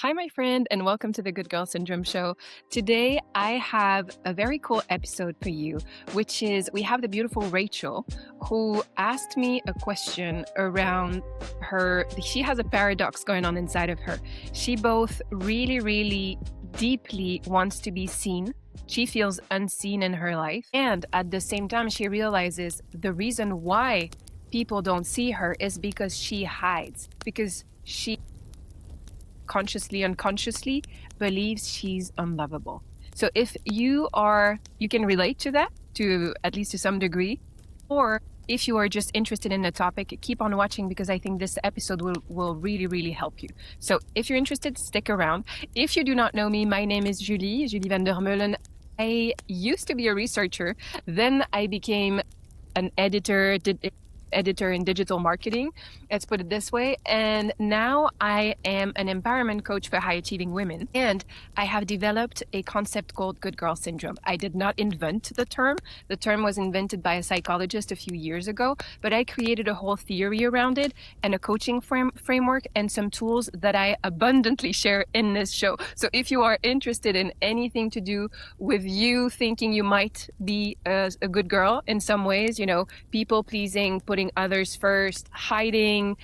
Hi, my friend, and welcome to the Good Girl Syndrome Show. Today, I have a very cool episode for you, which is we have the beautiful Rachel who asked me a question around her. She has a paradox going on inside of her. She both really deeply wants to be seen. She feels unseen in her life. And at the same time, she realizes the reason why people don't see her is because she hides, because she consciously, unconsciously believes she's unlovable. So if you can relate to that to at least to some degree, or if you are just interested in the topic, keep on watching because I think this episode will really help you. So if you're interested, stick around. If you do not know me, my name is Julie Vander Meulen. I used to be a researcher, then I became an editor in digital marketing, let's put it this way. And now I am an empowerment coach for high achieving women. And I have developed a concept called Good Girl Syndrome. I did not invent the term. The term was invented by a psychologist a few years ago, but I created a whole theory around it and a coaching framework and some tools that I abundantly share in this show. So if you are interested in anything to do with you thinking you might be a good girl in some ways, people pleasing, putting others first, hiding,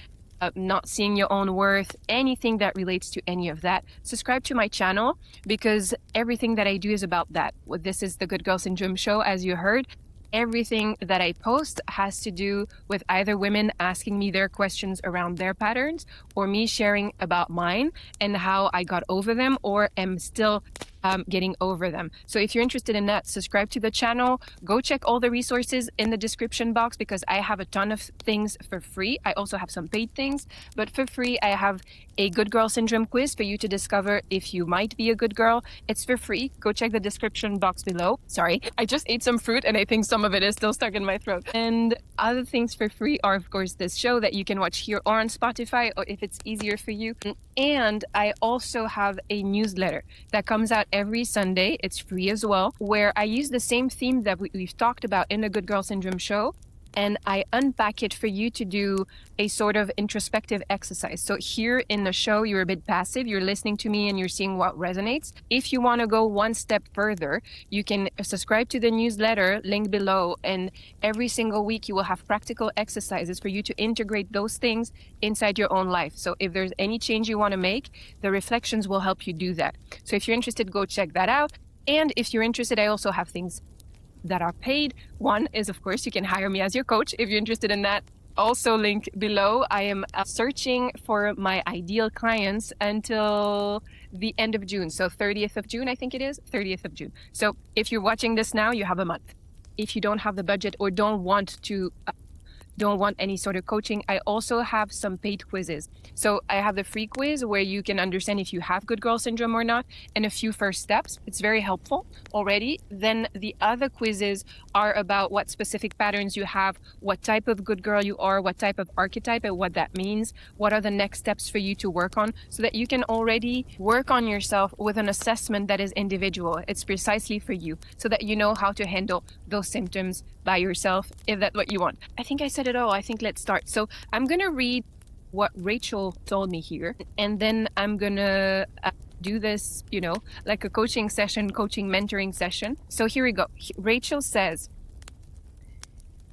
not seeing your own worth, anything that relates to any of that, subscribe to my channel because everything that I do is about that. This is the Good Girl Syndrome Show, as you heard. Everything that I post has to do with either women asking me their questions around their patterns or me sharing about mine and how I got over them or am still getting over them. So if you're interested in that, subscribe to the channel. Go check all the resources in the description box because I have a ton of things for free. I also have some paid things, but for free, I have a Good Girl Syndrome quiz for you to discover if you might be a good girl. It's for free. Go check the description box below. Sorry, I just ate some fruit and I think some of it is still stuck in my throat. And other things for free are, of course, this show that you can watch here or on Spotify, or if it's easier for you. And I also have a newsletter that comes out every Sunday. It's free as well, where I use the same theme that we've talked about in the Good Girl Syndrome Show, and I unpack it for you to do a sort of introspective exercise. So here in the show, you're a bit passive. You're listening to me and you're seeing what resonates. If you want to go one step further, you can subscribe to the newsletter, link below, and every single week you will have practical exercises for you to integrate those things inside your own life. So if there's any change you want to make, the reflections will help you do that. So if you're interested, go check that out. And if you're interested, I also have things that are paid. One is, of course, you can hire me as your coach if you're interested in that. Also link below. I am searching for my ideal clients until the end of June. So 30th of June, I think it is 30th of June. So if you're watching this now, you have a month. If you don't have the budget or don't want any sort of coaching, I also have some paid quizzes. So I have the free quiz where you can understand if you have good girl syndrome or not and a few first steps. It's very helpful already. Then the other quizzes are about what specific patterns you have, what type of good girl you are, what type of archetype and what that means, what are the next steps for you to work on so that you can already work on yourself with an assessment that is individual. It's precisely for you so that you know how to handle those symptoms by yourself if that's what you want. I think I said it all. I think let's start. So I'm going to read what Rachel told me here, and then I'm going to do this, like a coaching mentoring session. So here we go. Rachel says,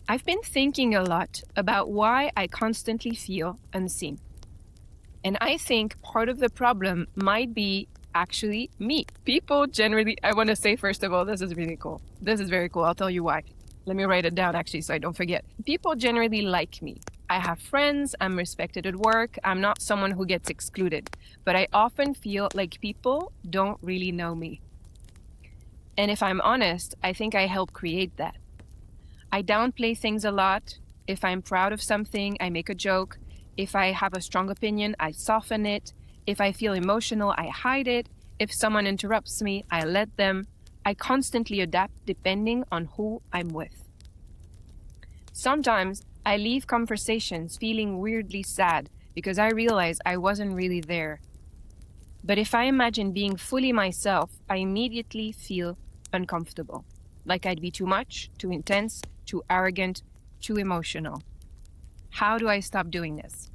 I've been thinking a lot about why I constantly feel unseen. And I think part of the problem might be actually me. People generally, I want to say, first of all, this is really cool. This is very cool. I'll tell you why. Let me write it down actually so I don't forget. People generally like me. I have friends, I'm respected at work, I'm not someone who gets excluded, but I often feel like people don't really know me. And if I'm honest, I think I help create that. I downplay things a lot. If I'm proud of something, I make a joke. If I have a strong opinion, I soften it. If I feel emotional, I hide it. If someone interrupts me, I let them. I constantly adapt depending on who I'm with. Sometimes I leave conversations feeling weirdly sad because I realize I wasn't really there. But if I imagine being fully myself, I immediately feel uncomfortable, like I'd be too much, too intense, too arrogant, too emotional. How do I stop doing this?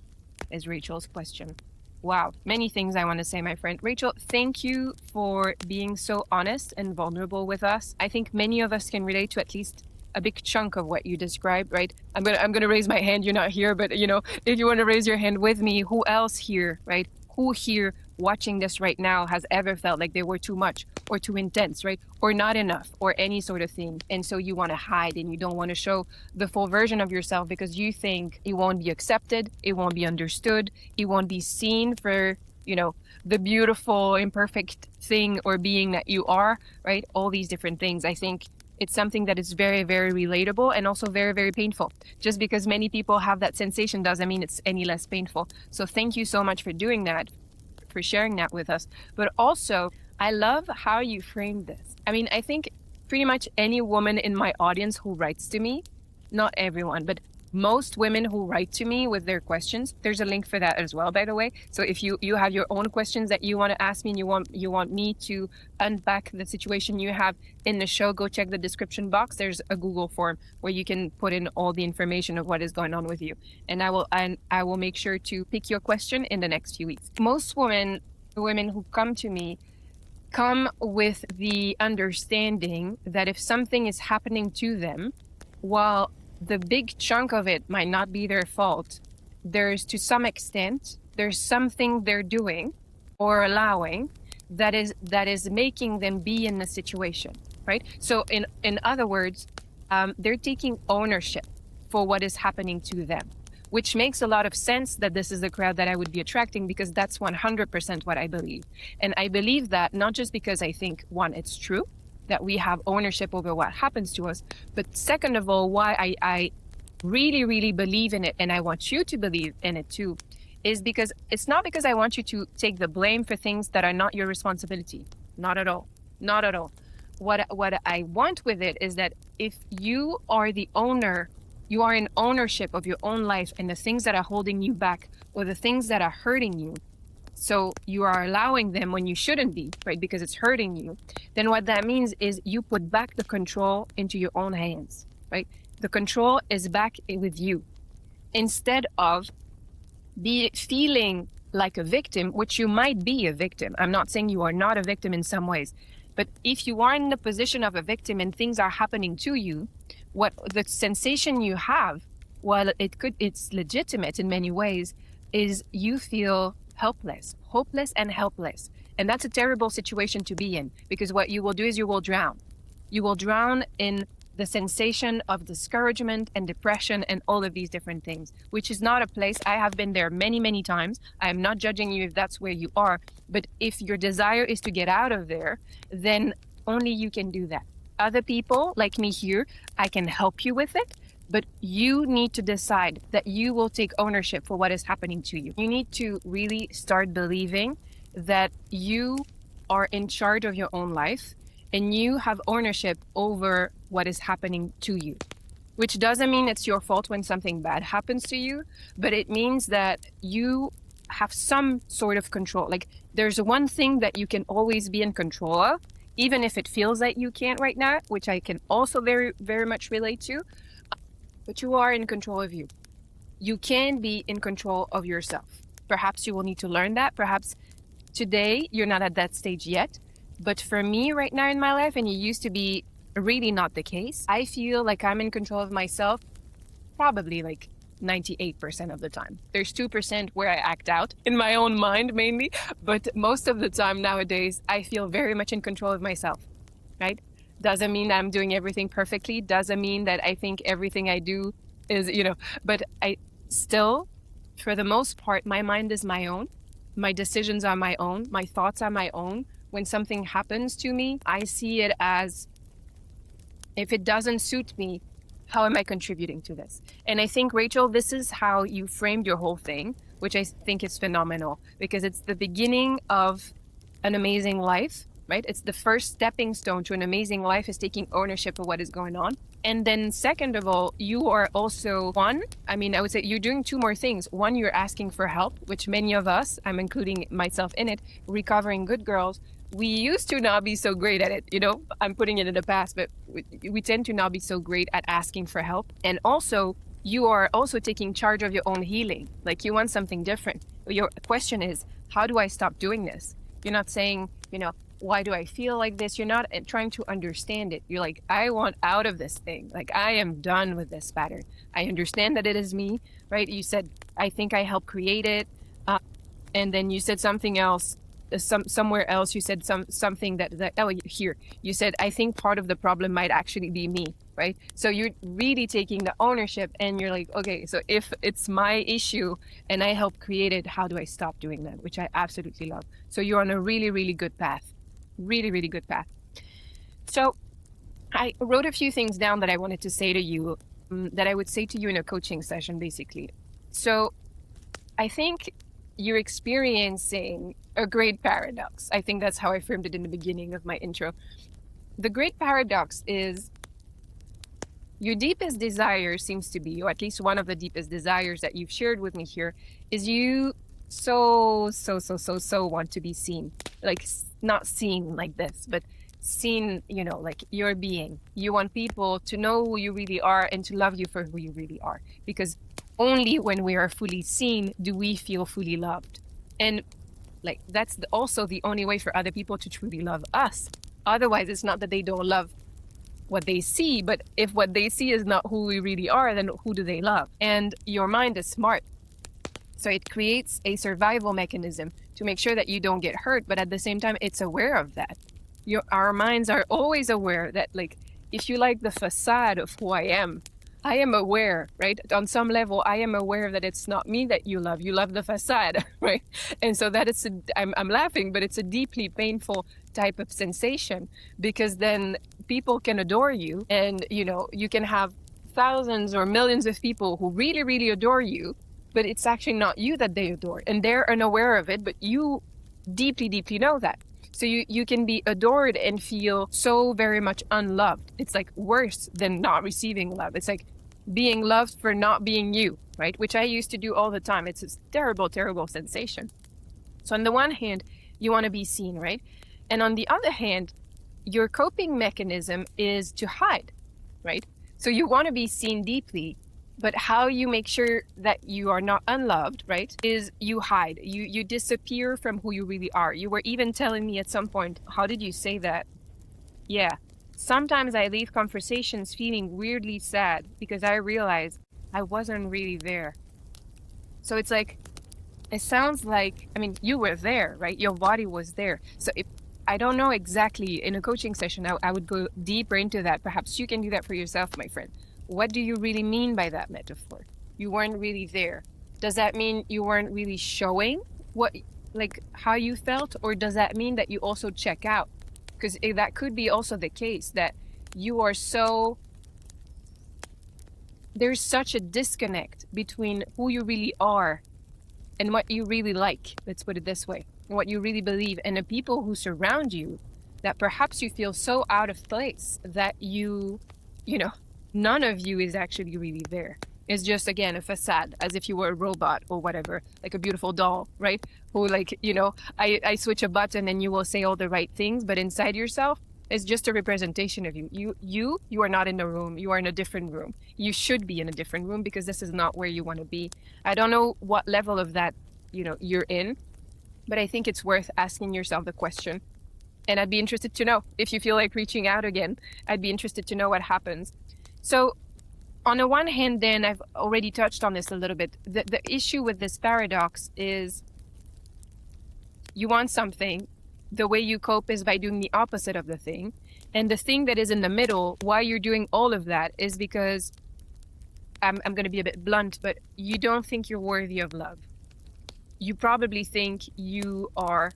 Is Rachel's question. Wow, many things I want to say, my friend. Rachel, thank you for being so honest and vulnerable with us. I think many of us can relate to at least a big chunk of what you described, right? I'm gonna raise my hand. You're not here, but if you want to raise your hand with me, who else here, right? Who here watching this right now has ever felt like they were too much or too intense, right? Or not enough or any sort of thing. And so you want to hide and you don't want to show the full version of yourself because you think it won't be accepted, it won't be understood, it won't be seen for, the beautiful, imperfect thing or being that you are, right? All these different things. I think it's something that is very, very relatable and also very, very painful. Just because many people have that sensation doesn't mean it's any less painful. So thank you so much for doing that, for sharing that with us. But also, I love how you framed this. I mean, I think pretty much any woman in my audience who writes to me, not everyone, but most women who write to me with their questions, there's a link for that as well, by the way. So if you have your own questions that you want to ask me and you want me to unpack the situation you have in the show, go check the description box. There's a Google form where you can put in all the information of what is going on with you. And I will make sure to pick your question in the next few weeks. Most women who come to me come with the understanding that if something is happening to them, while the big chunk of it might not be their fault, there's to some extent, there's something they're doing or allowing that is making them be in the situation, right? So in other words, they're taking ownership for what is happening to them, which makes a lot of sense that this is the crowd that I would be attracting, because that's 100% what I believe. And I believe that not just because I think, one, it's true, that we have ownership over what happens to us, but second of all, why I really, really believe in it, and I want you to believe in it too, is because it's not because I want you to take the blame for things that are not your responsibility. Not at all. Not at all. What I want with it is that if you are the owner, you are in ownership of your own life and the things that are holding you back or the things that are hurting you, so you are allowing them when you shouldn't be, right? Because it's hurting you. Then what that means is you put back the control into your own hands, right? The control is back with you. Instead of feeling like a victim, which you might be a victim. I'm not saying you are not a victim in some ways, but if you are in the position of a victim and things are happening to you, what the sensation you have, while it's legitimate in many ways, is you feel hopeless and helpless. And that's a terrible situation to be in, because what you will do is you will drown. You will drown in the sensation of discouragement and depression and all of these different things, which is not a place. I have been there many, many times. I am not judging you if that's where you are, but if your desire is to get out of there, then only you can do that. Other people like me here, I can help you with it, but you need to decide that you will take ownership for what is happening to you. You need to really start believing that you are in charge of your own life and you have ownership over what is happening to you, which doesn't mean it's your fault when something bad happens to you, but it means that you have some sort of control. Like, there's one thing that you can always be in control of, even if it feels like you can't right now, which I can also very, very much relate to. But you are in control of you. You can be in control of yourself. Perhaps you will need to learn that. Perhaps today you're not at that stage yet. But for me right now in my life, and it used to be really not the case, I feel like I'm in control of myself probably like 98% of the time. There's 2% where I act out in my own mind mainly, but most of the time nowadays, I feel very much in control of myself, right? Doesn't mean that I'm doing everything perfectly. Doesn't mean that I think everything I do is, but I still, for the most part, my mind is my own. My decisions are my own. My thoughts are my own. When something happens to me, I see it as, if it doesn't suit me, how am I contributing to this? And I think, Rachel, this is how you framed your whole thing, which I think is phenomenal, because it's the beginning of an amazing life, right? It's the first stepping stone to an amazing life, is taking ownership of what is going on. And then second of all, you are also I would say you're doing two more things. One, you're asking for help, which many of us, I'm including myself in it, recovering good girls, we used to not be so great at it. I'm putting it in the past, but we tend to not be so great at asking for help. And also, you are also taking charge of your own healing. Like, you want something different. your question is, how do I stop doing this? You're not saying, why do I feel like this? You're not trying to understand it. You're like, I want out of this thing. Like, I am done with this pattern. I understand that it is me, right? You said, I think I helped create it. And then you said something else, somewhere else. You said something that here you said, I think part of the problem might actually be me, right? So you're really taking the ownership, and you're like, okay, so if it's my issue and I helped create it, how do I stop doing that? Which I absolutely love. So you're on a really, really good path. Really, really good path. So I wrote a few things down that I wanted to say to you, that I would say to you in a coaching session, basically. So I think you're experiencing a great paradox. I think that's how I framed it in the beginning of my intro. The great paradox is your deepest desire seems to be, or at least one of the deepest desires that you've shared with me here, is you so want to be seen. Like, not seen like this, but seen, like your being. You want people to know who you really are and to love you for who you really are. Because only when we are fully seen do we feel fully loved. And like, that's also the only way for other people to truly love us. Otherwise, it's not that they don't love what they see, but if what they see is not who we really are, then who do they love? And your mind is smart. So it creates a survival mechanism to make sure that you don't get hurt, but at the same time, it's aware of that. Our minds are always aware that, like, if you like the facade of who I am aware, right? On some level, I am aware that it's not me that you love the facade, right? And so that I'm laughing, but it's a deeply painful type of sensation, because then people can adore you, and, you can have thousands or millions of people who really, really adore you, but it's actually not you that they adore, and they're unaware of it, but you deeply, deeply know that. So you can be adored and feel so very much unloved. It's like worse than not receiving love. It's like being loved for not being you, right? Which I used to do all the time. It's a terrible, terrible sensation. So on the one hand, you want to be seen, right? And on the other hand, your coping mechanism is to hide, right? So you want to be seen deeply, but how you make sure that you are not unloved, right, is you hide. You disappear from who you really are. You were even telling me at some point, how did you say that? Yeah. Sometimes I leave conversations feeling weirdly sad because I realize I wasn't really there. So it's like, it sounds like, you were there, right? Your body was there. So I don't know exactly, in a coaching session, I would go deeper into that. Perhaps you can do that for yourself, my friend. What do you really mean by that metaphor? You weren't really there. Does that mean you weren't really showing how you felt? Or does that mean that you also check out? Because that could be also the case, that you are there's such a disconnect between who you really are and what you really like, let's put it this way, and what you really believe, and the people who surround you, that perhaps you feel so out of place that none of you is actually really there. It's just, again, a facade, as if you were a robot or whatever, like a beautiful doll, right? Who, I switch a button and you will say all the right things, but inside yourself, it's just a representation of you. You are not in the room. You are in a different room. You should be in a different room, because this is not where you want to be. I don't know what level of that, you're in, but I think it's worth asking yourself the question. And I'd be interested to know, if you feel like reaching out again, I'd be interested to know what happens. So on the one hand, then, I've already touched on this a little bit. The issue with this paradox is you want something. The way you cope is by doing the opposite of the thing. And the thing that is in the middle, why you're doing all of that, is because, I'm going to be a bit blunt, but you don't think you're worthy of love. You probably think you are,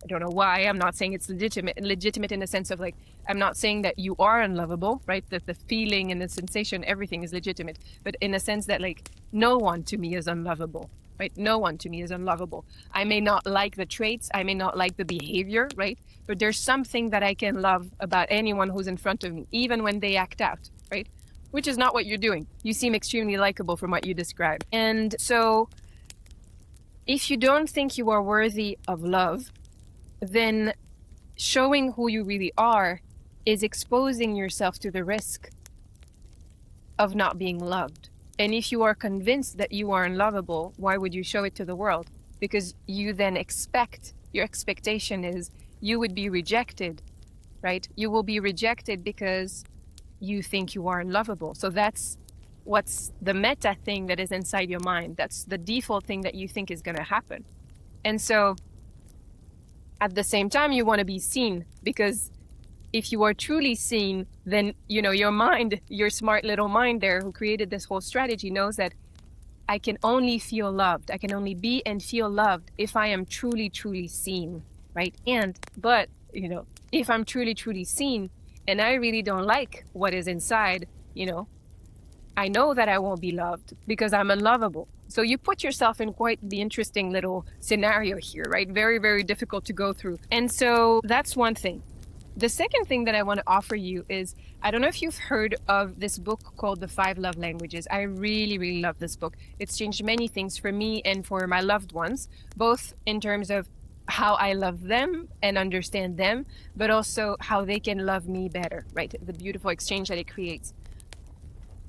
I don't know why, I'm not saying it's legitimate in the sense of, like, I'm not saying that you are unlovable, right? That the feeling and the sensation, everything is legitimate, but in a sense that, like, no one to me is unlovable, right? No one to me is unlovable. I may not like the traits, I may not like the behavior, right? But there's something that I can love about anyone who's in front of me, even when they act out, right? Which is not what you're doing. You seem extremely likable from what you described. And so if you don't think you are worthy of love, then showing who you really are is exposing yourself to the risk of not being loved. And if you are convinced that you are unlovable, why would you show it to the world? because you then your expectation is you would be rejected, right? You will be rejected because you think you are unlovable. So that's what's the meta thing that is inside your mind. That's the default thing that you think is going to happen. And so at the same time, you want to be seen, because if you are truly seen, then, your mind, your smart little mind there who created this whole strategy knows that I can only feel loved. I can only be and feel loved if I am truly, truly seen, right? But if I'm truly, truly seen and I really don't like what is inside, I know that I won't be loved because I'm unlovable. So you put yourself in quite the interesting little scenario here, right? Very, very difficult to go through. And so that's one thing. The second thing that I want to offer you is, I don't know if you've heard of this book called The 5 Love Languages. I really, really love this book. It's changed many things for me and for my loved ones, both in terms of how I love them and understand them, but also how they can love me better, right? The beautiful exchange that it creates.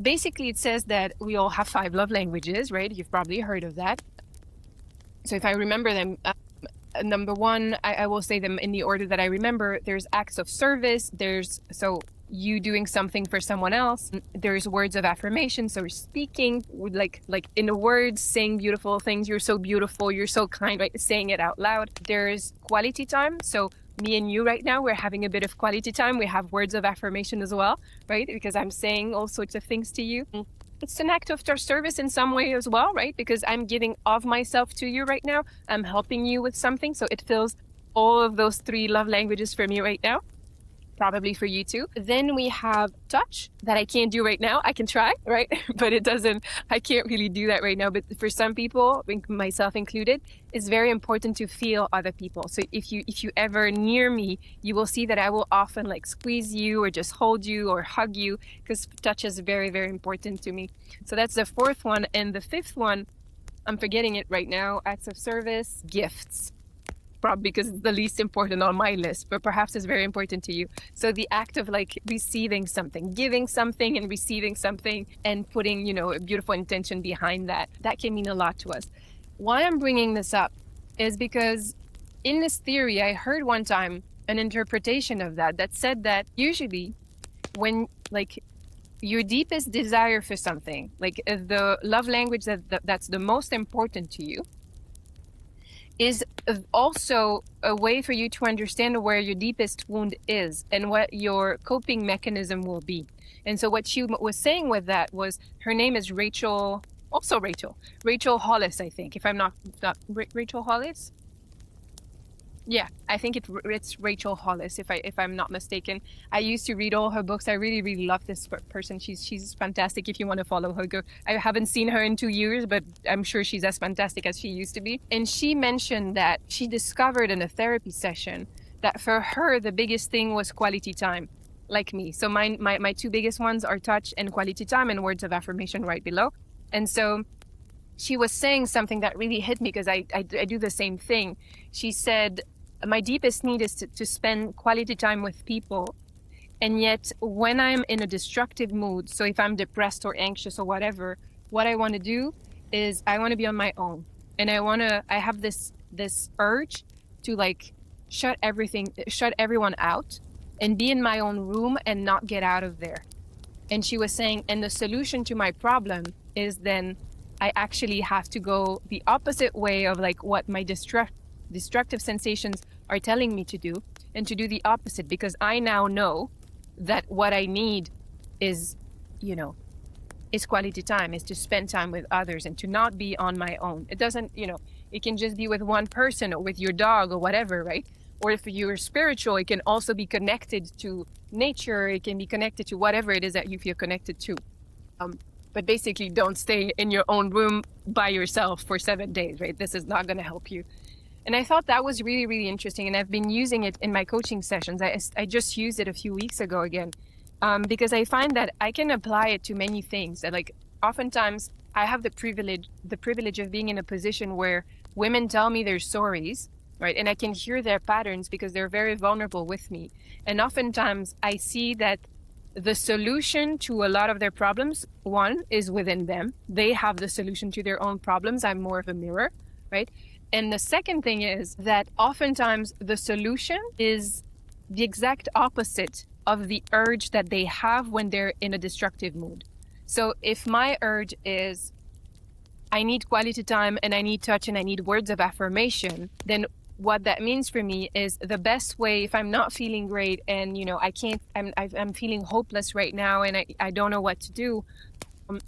Basically, it says that we all have 5 love languages, right? You've probably heard of that. So if I remember them, number 1, I will say them in the order that I remember. There's acts of service. So you doing something for someone else. There's words of affirmation. So speaking like in the words, saying beautiful things. You're so beautiful. You're so kind, right? Saying it out loud. There's quality time. So me and you right now, we're having a bit of quality time. We have words of affirmation as well, right? Because I'm saying all sorts of things to you. It's an act of service in some way as well, right? Because I'm giving of myself to you right now. I'm helping you with something. So it fills all of those 3 love languages for me right now. Probably for you too. Then we have touch that I can't do right now. I can try, right? But I can't really do that right now. But for some people, myself included, it's very important to feel other people. So if you ever near me, you will see that I will often squeeze you or just hold you or hug you, because touch is very, very important to me. So that's the 4th one. And the 5th one, I'm forgetting it right now. Acts of service, gifts. Probably because it's the least important on my list, but perhaps it's very important to you. So the act of receiving something, giving something and receiving something, and putting, a beautiful intention behind that can mean a lot to us. Why I'm bringing this up is because in this theory, I heard one time an interpretation of that said that usually when your deepest desire for something, the love language that's the most important to you, is also a way for you to understand where your deepest wound is and what your coping mechanism will be. And so what she was saying with that was, her name is Rachel Hollis, I think, if I'm not Rachel Hollis. Yeah, I think it's Rachel Hollis, if I'm not mistaken. I used to read all her books. I really, really love this person. She's fantastic. If you want to follow her, go. I haven't seen her in 2 years, but I'm sure she's as fantastic as she used to be. And she mentioned that she discovered in a therapy session that for her, the biggest thing was quality time, like me. So my 2 biggest ones are touch and quality time, and words of affirmation right below. And so she was saying something that really hit me, because I do the same thing. She said, my deepest need is to spend quality time with people. And yet when I'm in a destructive mood, so if I'm depressed or anxious or whatever, what I want to do is I want to be on my own. And I have this urge to shut everyone out and be in my own room and not get out of there. And she was saying, and the solution to my problem is then I actually have to go the opposite way of what my destructive sensations are telling me to do, and to do the opposite, because I now know that what I need is quality time, is to spend time with others and to not be on my own. It doesn't, it can just be with one person or with your dog or whatever, right? Or if you're spiritual, it can also be connected to nature. It can be connected to whatever it is that you feel connected to. But basically, don't stay in your own room by yourself for 7 days, right? This is not going to help you. And I thought that was really, really interesting. And I've been using it in my coaching sessions. I just used it a few weeks ago again, because I find that I can apply it to many things. That oftentimes I have the privilege of being in a position where women tell me their stories, right? And I can hear their patterns because they're very vulnerable with me. And oftentimes I see that the solution to a lot of their problems, one, is within them. They have the solution to their own problems. I'm more of a mirror, right? And the second thing is that oftentimes the solution is the exact opposite of the urge that they have when they're in a destructive mood. So if my urge is, I need quality time and I need touch and I need words of affirmation, then what that means for me is the best way, if I'm not feeling great and, I'm feeling hopeless right now and I don't know what to do,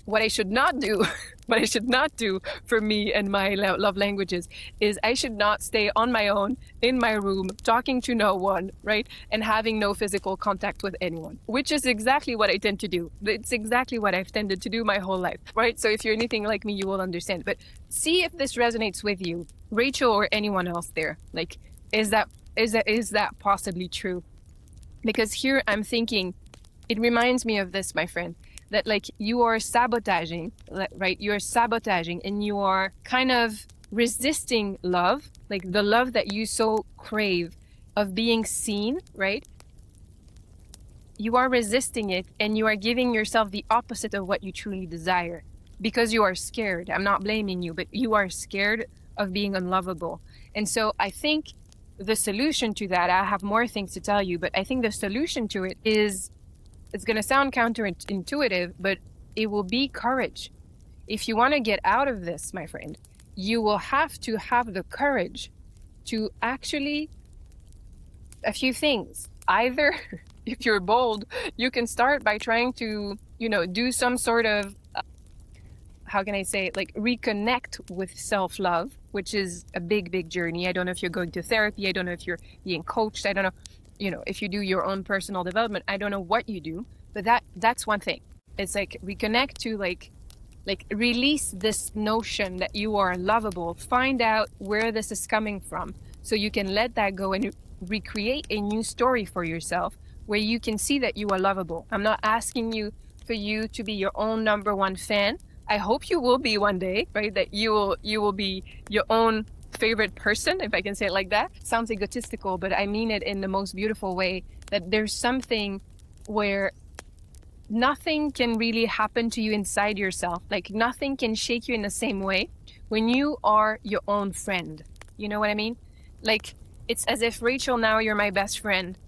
what I should not do, what I should not do for me and my love languages is I should not stay on my own in my room, talking to no one, right? And having no physical contact with anyone, which is exactly what I tend to do. It's exactly what I've tended to do my whole life, right? So if you're anything like me, you will understand. But see if this resonates with you, Rachel or anyone else there. Like, is that possibly true? Because here I'm thinking, it reminds me of this, my friend, that like you are sabotaging, right? You're sabotaging and you are kind of resisting love, like the love that you so crave of being seen, right? You are resisting it and you are giving yourself the opposite of what you truly desire because you are scared. I'm not blaming you, but you are scared of being unlovable. And so I think the solution to that, I have more things to tell you, but I think the solution to it is, it's going to sound counterintuitive, but it will be courage. If you want to get out of this, my friend, you will have to have the courage to actually, a few things. Either, if you're bold, you can start by trying to, do some sort of, how can I say it, like reconnect with self-love, which is a big, big journey. I don't know if you're going to therapy. I don't know if you're being coached. I don't know. If you do your own personal development, I don't know what you do, but that's one thing. It's like reconnect to like release this notion that you are lovable, find out where this is coming from so you can let that go and recreate a new story for yourself where you can see that you are lovable. I'm not asking you for you to be your own number one fan. I hope you will be one day, right? That you will be your own favorite person, if I can say it like that. Sounds egotistical, but I mean it in the most beautiful way, that there's something where nothing can really happen to you inside yourself. Like nothing can shake you in the same way when you are your own friend. You know what I mean? Like it's as if, Rachel, now you're my best friend.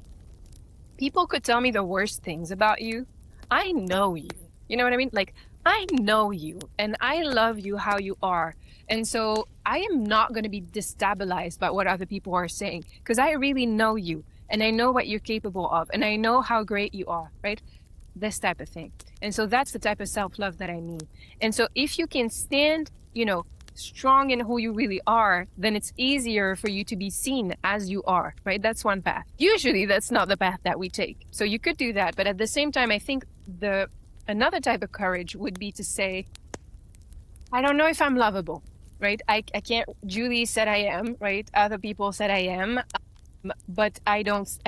People could tell me the worst things about you. I know you. You know what I mean? Like I know you and I love you how you are. And so I am not going to be destabilized by what other people are saying because I really know you and I know what you're capable of and I know how great you are, right? This type of thing. And so that's the type of self-love that I mean. And so if you can stand, strong in who you really are, then it's easier for you to be seen as you are, right? That's one path. Usually that's not the path that we take. So you could do that. But at the same time, I think another type of courage would be to say, I don't know if I'm lovable, right? I can't, Julie said I am, right? Other people said I am, but I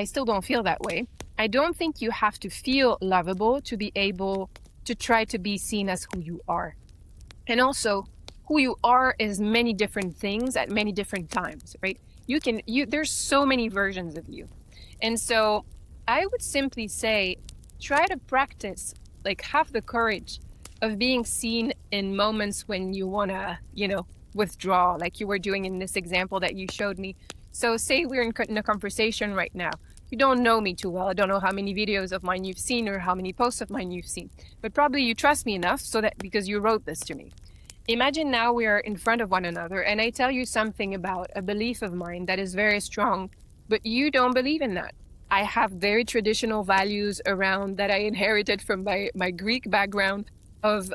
still don't feel that way. I don't think you have to feel lovable to be able to try to be seen as who you are. And also, who you are is many different things at many different times, right? There's so many versions of you. And so I would simply say, try to practice, like have the courage of being seen in moments when you want to, withdraw, like you were doing in this example that you showed me. So say we're in a conversation right now. You don't know me too well. I don't know how many videos of mine you've seen or how many posts of mine you've seen, but probably you trust me enough so that because you wrote this to me. Imagine now we are in front of one another and I tell you something about a belief of mine that is very strong, but you don't believe in that. I have very traditional values around that I inherited from my Greek background of,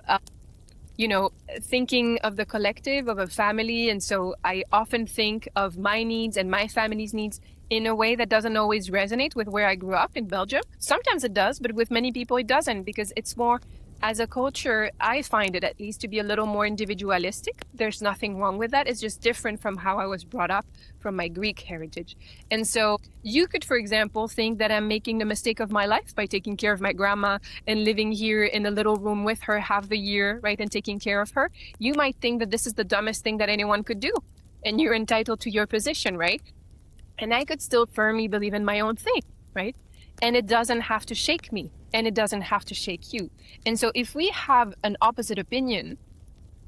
thinking of the collective, of a family. And so I often think of my needs and my family's needs in a way that doesn't always resonate with where I grew up in Belgium. Sometimes it does, but with many people it doesn't, because it's more, as a culture, I find it at least to be a little more individualistic. There's nothing wrong with that. It's just different from how I was brought up from my Greek heritage. And so you could, for example, think that I'm making the mistake of my life by taking care of my grandma and living here in a little room with her half the year, right, and taking care of her. You might think that this is the dumbest thing that anyone could do, and you're entitled to your position, right? And I could still firmly believe in my own thing, right? And it doesn't have to shake me, and it doesn't have to shake you. And so if we have an opposite opinion,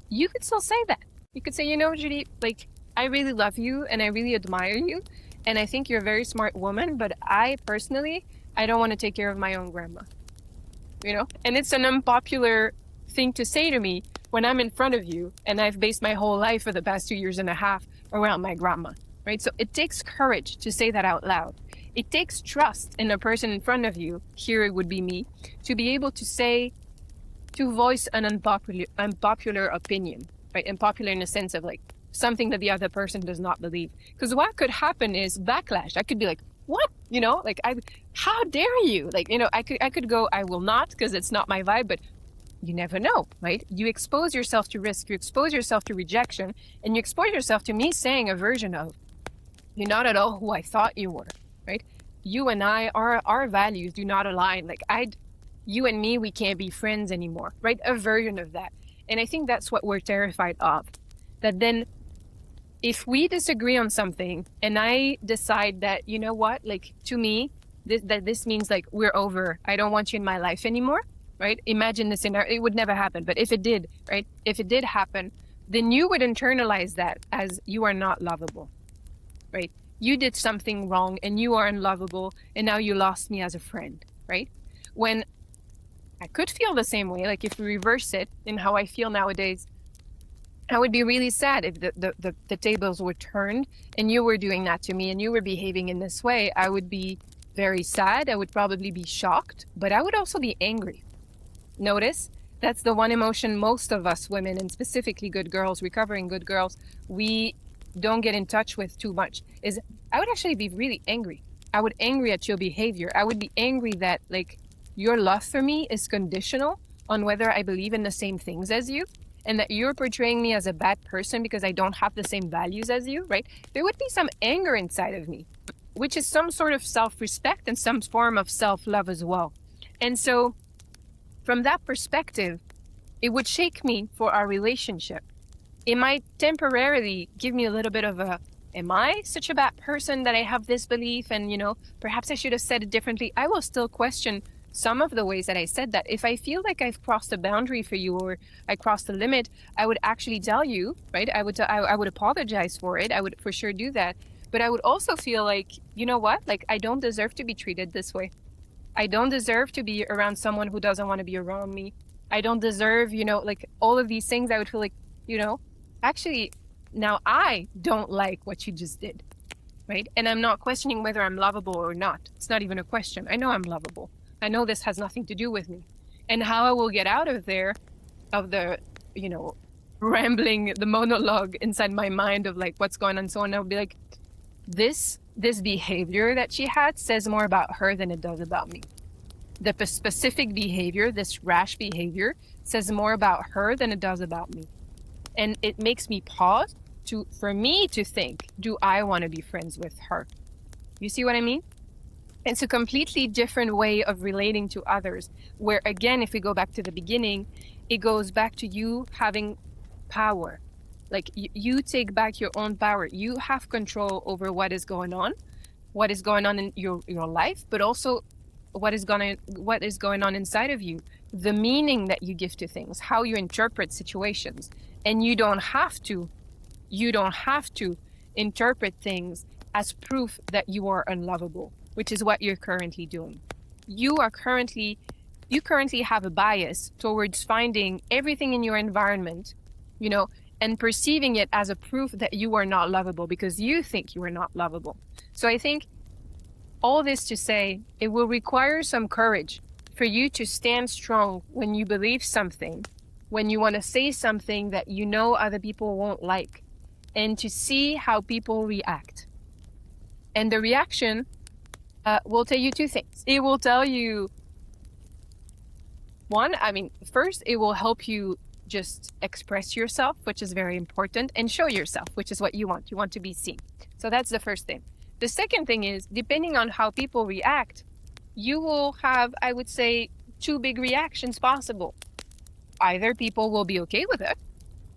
you could still say that. You could say, Judy, like, I really love you and I really admire you. And I think you're a very smart woman, but I personally, I don't want to take care of my own grandma, you know? And it's an unpopular thing to say to me when I'm in front of you and I've based my whole life for the past 2 years and a half around my grandma, right? So it takes courage to say that out loud. It takes trust in the person in front of you, here it would be me, to be able to say, to voice an unpopular opinion, right? Unpopular in the sense of like something that the other person does not believe. Because what could happen is backlash. I could be like, what? You know, like, how dare you? Like, you know, I could go, I will not, because it's not my vibe, but you never know, right? You expose yourself to risk, you expose yourself to rejection, and you expose yourself to me saying a version of, you're not at all who I thought you were, right? You and I, our values do not align. Like, you and me, we can't be friends anymore, right? A version of that. And I think that's what we're terrified of. That then if we disagree on something and I decide that, you know what, like to me, this means like we're over. I don't want you in my life anymore, right? Imagine this scenario. It would never happen. But if it did, right? If it did happen, then you would internalize that as you are not lovable, right? You did something wrong and you are unlovable and now you lost me as a friend, right? When I could feel the same way, like if we reverse it in how I feel nowadays, I would be really sad if the tables were turned and you were doing that to me and you were behaving in this way. I would be very sad. I would probably be shocked, but I would also be angry. Notice that's the one emotion most of us women, and specifically good girls, recovering good girls, we don't get in touch with too much, is I would actually be really angry. I would angry at your behavior. I would be angry that like your love for me is conditional on whether I believe in the same things as you, and that you're portraying me as a bad person because I don't have the same values as you, right? There would be some anger inside of me, which is some sort of self-respect and some form of self-love as well. And so from that perspective, it would shake me for our relationship. It might temporarily give me a little bit of a, am I such a bad person that I have this belief? And, you know, perhaps I should have said it differently. I will still question some of the ways that I said that. If I feel like I've crossed a boundary for you or I crossed a limit, I would actually tell you, right? I would apologize for it. I would for sure do that. But I would also feel like, you know what? Like, I don't deserve to be treated this way. I don't deserve to be around someone who doesn't want to be around me. I don't deserve, you know, like all of these things. I would feel like, you know, actually, now I don't like what you just did, right? And I'm not questioning whether I'm lovable or not. It's not even a question. I know I'm lovable. I know this has nothing to do with me. And how I will get out of there, of the, you know, rambling, the monologue inside my mind of like what's going on and so on, I'll be like, this behavior that she had says more about her than it does about me. The specific behavior, this rash behavior, says more about her than it does about me. And it makes me pause for me to think, do I want to be friends with her? You see what I mean? It's a completely different way of relating to others, where again, if we go back to the beginning, it goes back to you having power. Like you take back your own power. You have control over what is going on in your life, but also what is going on inside of you, the meaning that you give to things, how you interpret situations. And you don't have to interpret things as proof that you are unlovable, which is what you're currently doing. You currently have a bias towards finding everything in your environment, you know, and perceiving it as a proof that you are not lovable because you think you are not lovable. So I think all this to say, it will require some courage for you to stand strong when you believe something, when you want to say something that you know other people won't like, and to see how people react. And the reaction will tell you two things. It will tell you, first, it will help you just express yourself, which is very important, and show yourself, which is what you want. You want to be seen. So that's the first thing. The second thing is, depending on how people react, you will have, I would say, two big reactions possible. Either people will be okay with it,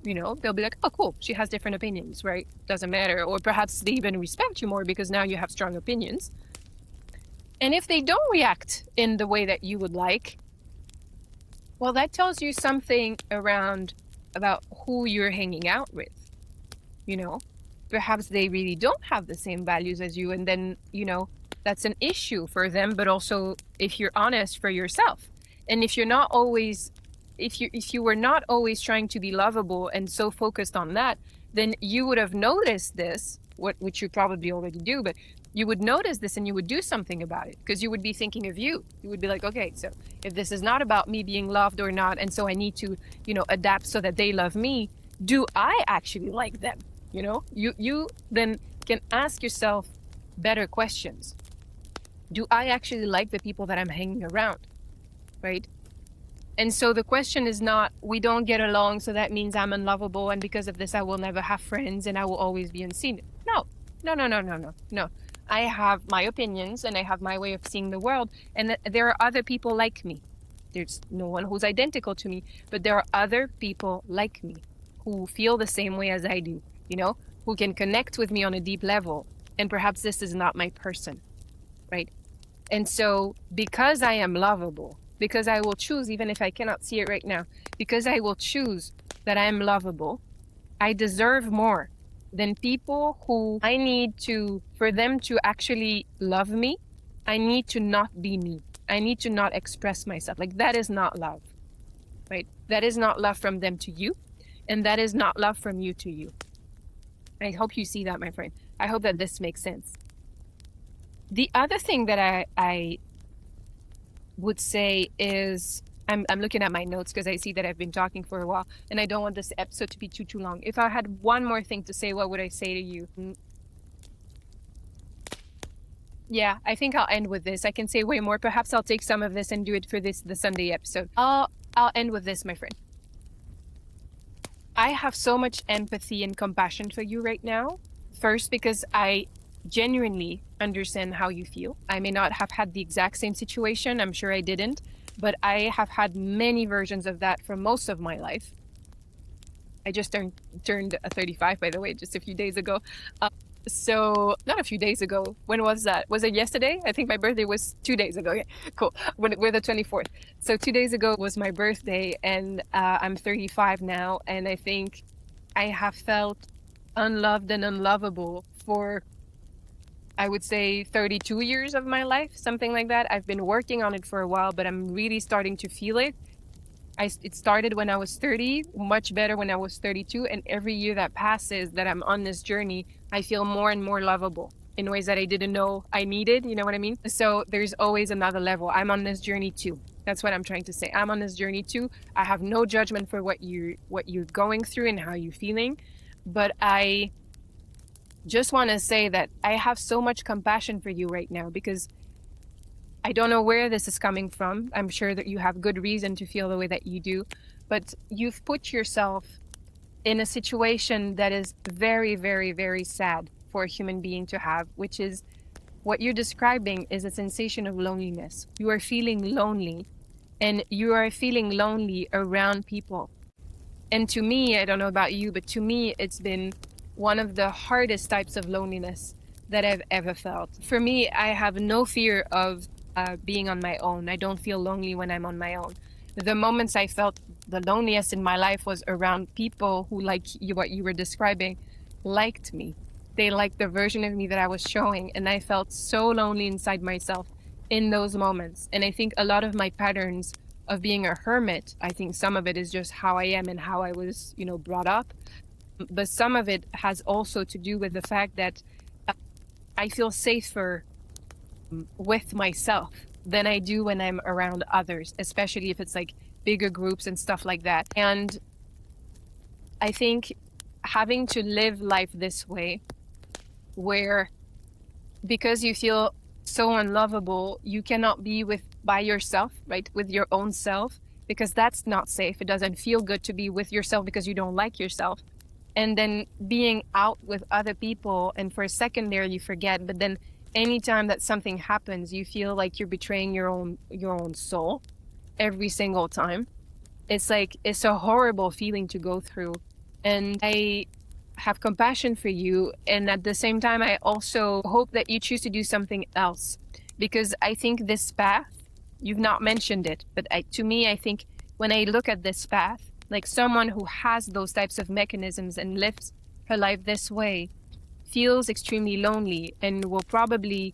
you know, they'll be like, oh, cool, she has different opinions, right? Doesn't matter. Or perhaps they even respect you more because now you have strong opinions. And if they don't react in the way that you would like, well, that tells you something about who you're hanging out with, you know, perhaps they really don't have the same values as you. And then, that's an issue for them, but also if you're honest for yourself. And if you're not always, if you were not always trying to be lovable and so focused on that, then you would have noticed this, which you probably already do, but you would notice this and you would do something about it, because you would be thinking of you. You would be like, okay, so if this is not about me being loved or not, and so I need to, adapt so that they love me, do I actually like them? You then can ask yourself better questions. Do I actually like the people that I'm hanging around, right? And so the question is not, we don't get along, so that means I'm unlovable, and because of this, I will never have friends and I will always be unseen. No. I have my opinions and I have my way of seeing the world, and there are other people like me. There's no one who's identical to me, but there are other people like me who feel the same way as I do, who can connect with me on a deep level. And perhaps this is not my person, right? And so because I am lovable, because I will choose, even if I cannot see it right now, because I will choose that I am lovable, I deserve more than people who I need to, for them to actually love me, I need to not be me. I need to not express myself. Like, that is not love, right? That is not love from them to you. And that is not love from you to you. I hope you see that, my friend. I hope that this makes sense. The other thing that I would say is, I'm looking at my notes because I see that I've been talking for a while and I don't want this episode to be too long. If I had one more thing to say, what would I say to you? Yeah, I think I'll end with this. I can say way more. Perhaps I'll take some of this and do it for the Sunday episode. I'll end with this, my friend. I have so much empathy and compassion for you right now. First, because I genuinely understand how you feel. I may not have had the exact same situation. I'm sure I didn't. But I have had many versions of that for most of my life. I just turned 35, by the way, just a few days ago. So not a few days ago. When was that? Was it yesterday? I think my birthday was 2 days ago. Yeah, cool. We're the 24th. So 2 days ago was my birthday, and I'm 35 now. And I think I have felt unloved and unlovable for, I would say, 32 years of my life, something like that. I've been working on it for a while, but I'm really starting to feel it. It started when I was 30, much better when I was 32. And every year that passes that I'm on this journey, I feel more and more lovable in ways that I didn't know I needed. You know what I mean? So there's always another level. I'm on this journey too. That's what I'm trying to say. I'm on this journey too. I have no judgment for what you're going through and how you're feeling. But I just want to say that I have so much compassion for you right now, because I don't know where this is coming from. I'm sure that you have good reason to feel the way that you do, but you've put yourself in a situation that is very, very, very sad for a human being to have, which is what you're describing is a sensation of loneliness. You are feeling lonely, and you are feeling lonely around people. And to me, I don't know about you, but to me, it's been one of the hardest types of loneliness that I've ever felt. For me, I have no fear of being on my own. I don't feel lonely when I'm on my own. The moments I felt the loneliest in my life was around people who, like you, what you were describing, liked me. They liked the version of me that I was showing, and I felt so lonely inside myself in those moments. And I think a lot of my patterns of being a hermit, I think some of it is just how I am and how I was, brought up. But some of it has also to do with the fact that I feel safer with myself than I do when I'm around others, especially if it's like bigger groups and stuff like that. And I think having to live life this way, where because you feel so unlovable, you cannot be by yourself, right? With your own self, because that's not safe. It doesn't feel good to be with yourself because you don't like yourself. And then being out with other people, and for a second there you forget, but then anytime that something happens, you feel like you're betraying your own soul every single time. It's a horrible feeling to go through. And I have compassion for you. And at the same time, I also hope that you choose to do something else, because I think this path, you've not mentioned it, but to me, I think when I look at this path, like someone who has those types of mechanisms and lives her life this way, feels extremely lonely and will probably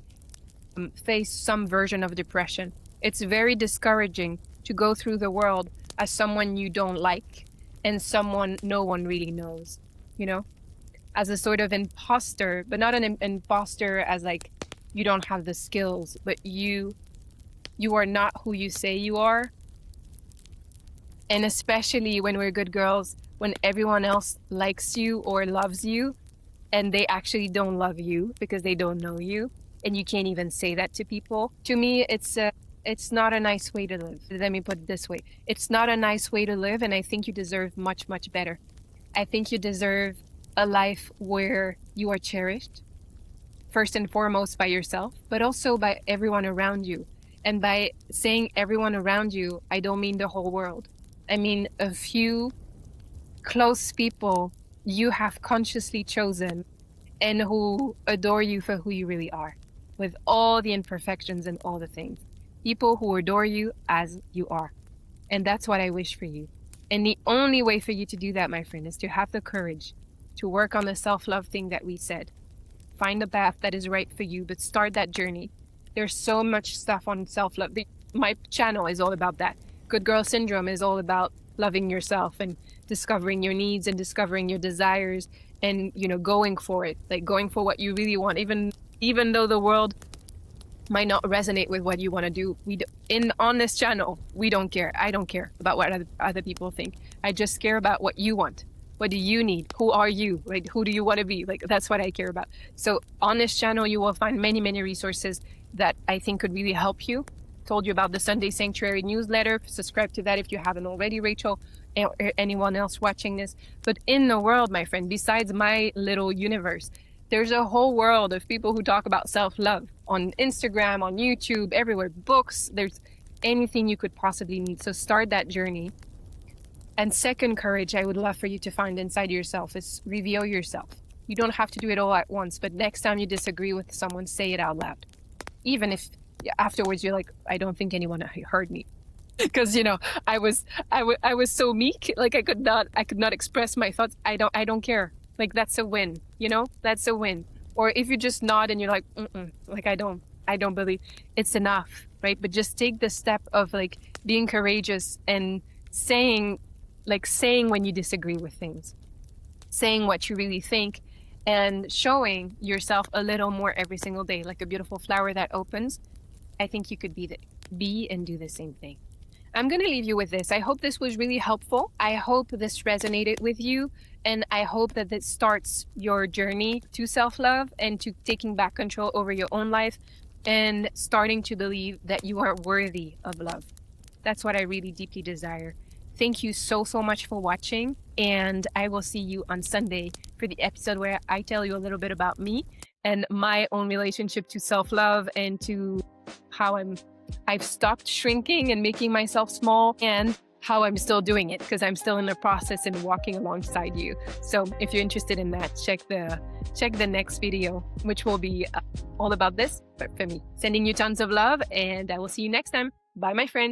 face some version of depression. It's very discouraging to go through the world as someone you don't like and someone no one really knows, you know, as a sort of imposter, but not an imposter as like you don't have the skills, but you are not who you say you are. And especially when we're good girls, when everyone else likes you or loves you and they actually don't love you because they don't know you, and you can't even say that to people. To me, it's not a nice way to live. Let me put it this way. It's not a nice way to live, and I think you deserve much, much better. I think you deserve a life where you are cherished, first and foremost by yourself, but also by everyone around you. And by saying everyone around you, I don't mean the whole world. I mean a few close people you have consciously chosen and who adore you for who you really are, with all the imperfections and all the things. People who adore you as you are. And that's what I wish for you. And the only way for you to do that, my friend, is to have the courage to work on the self-love thing that we said. Find the path that is right for you, but start that journey. There's so much stuff on self-love. My channel is all about that. Good Girl Syndrome is all about loving yourself and discovering your needs and discovering your desires and, you know, going for it, like going for what you really want, even though the world might not resonate with what you want to do. On this channel, we don't care. I don't care about what other people think. I just care about what you want. What do you need? Who are you? Like, who do you want to be? Like, that's what I care about. So on this channel, you will find many, many resources that I think could really help you. Told you about the Sunday Sanctuary newsletter. Subscribe to that if you haven't already, Rachel, or anyone else watching this. But in the world, my friend, besides my little universe, there's a whole world of people who talk about self-love on Instagram, on YouTube, everywhere, books, there's anything you could possibly need. So start that journey. And second courage I would love for you to find inside yourself is reveal yourself. You don't have to do it all at once, but next time you disagree with someone, say it out loud. Even if afterwards you're like, I don't think anyone heard me. Because, you know, I was so meek, like I could not express my thoughts. I don't care. Like, that's a win, you know, that's a win. Or if you just nod and you're like, like, I don't believe, it's enough, right? But just take the step of like being courageous and saying when you disagree with things, saying what you really think, and showing yourself a little more every single day, like a beautiful flower that opens. I think you could be and do the same thing. I'm going to leave you with this. I hope this was really helpful. I hope this resonated with you. And I hope that this starts your journey to self-love and to taking back control over your own life and starting to believe that you are worthy of love. That's what I really deeply desire. Thank you so, so much for watching. And I will see you on Sunday for the episode where I tell you a little bit about me and my own relationship to self-love and to how I've stopped shrinking and making myself small, and how I'm still doing it because I'm still in the process and walking alongside you. So if you're interested in that, check the next video, which will be all about this, but for me. Sending you tons of love, and I will see you next time. Bye, my friend.